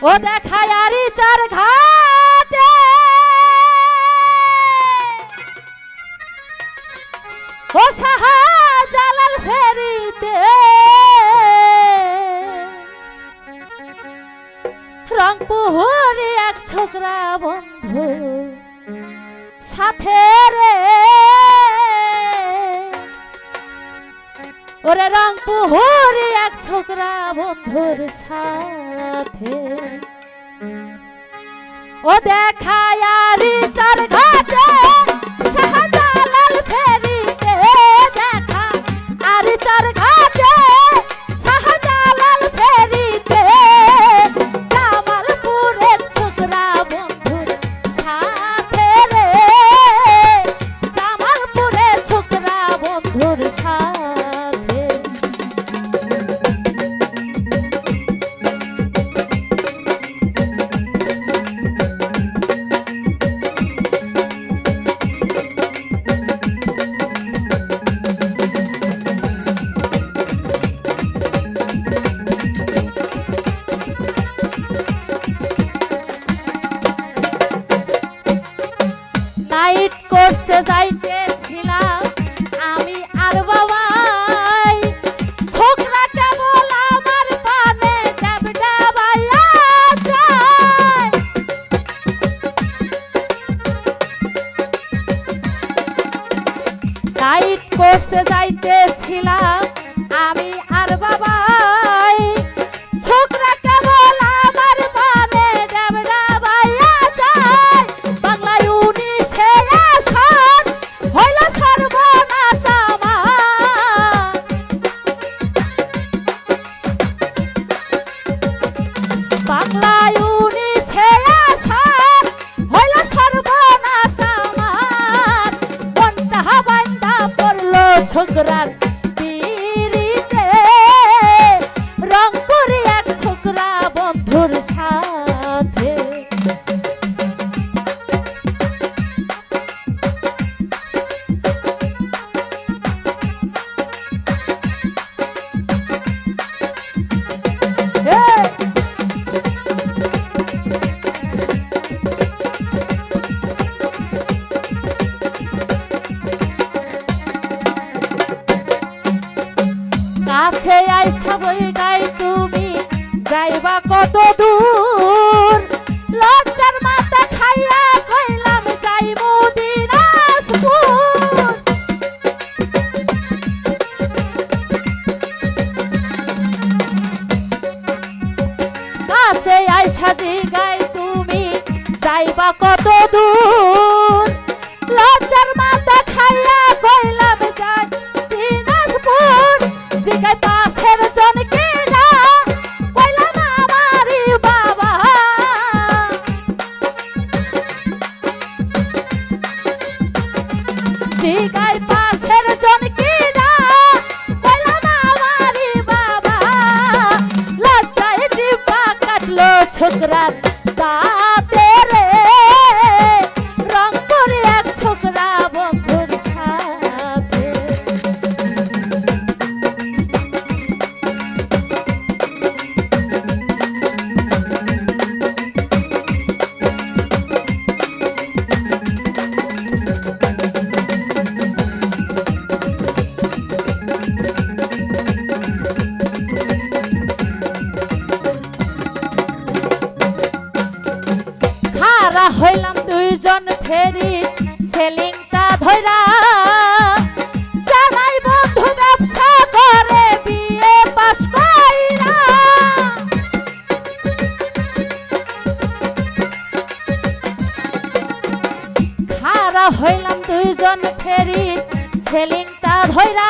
ও দেখায় আরি চার ঘাটে ও শাহজালাল ফেরিতে রংপুরে এক ছোকরা বন্ধু সাথে রে ওরে রংপুরে এক ছোকরা বন্ধুর সাথে ও দেখায় আরি চার ঘাটে শাহজালাল ফেরিতে দেখা আরি চার ঘাটে শাহজালাল ফেরিতে জামালপুরের ছোকরা বন্ধুর সাথে রে জামালপুরের ছোকরা বন্ধুর সাথে নাইট করতে যাইতেছিলাম আমি আর বাবাই ছোকরা কেবল আমার পানে ডাবডাবাইয়া যায় নাইট করতে যাইতেছিলাম আমি আর বাবাই ছোকরা কেবল আমার পানে ডাবডাবাইয়া যায় বাংলা ইউনিশে আসন হইল সর্বনাশ আমার বাংলা ইউনিশে আসন হইল সর্বনাশ আমার মনটা বান্দা পড়লো ছোকরার পিরিতে রংপুরে এক ছোকরা বন্ধুর সাথে কাছে আইসা বই গাই তুমি যাইবা কত দূর লজ্জার মাথা খাইয়া কইলাম যাইবো দিনাজপুর কাছে আইসা গাই তুমি যাইবা কত দূর লজ্জার মাথা খাইয়া কইলাম যাই দিনাজপুর জিগাই পাশের জনকে না কইলাম আমারই বাবা জিগাই পাশের জনকে না কইলাম আমারই বাবা লজ্জায় জিহ্বা কাটলো ছোকরার দাঁতে রে রংপুরে এক ছোকরা বন্ধুর সাথে খারা হইলাম দুইজন ফেরি সেলিংটা ধইরা জানাই বন্ধু ব্যবসা করে বিয়ে পাস কইরা খারা হইলাম দুইজন ফেরি সেলিংটা ধইরা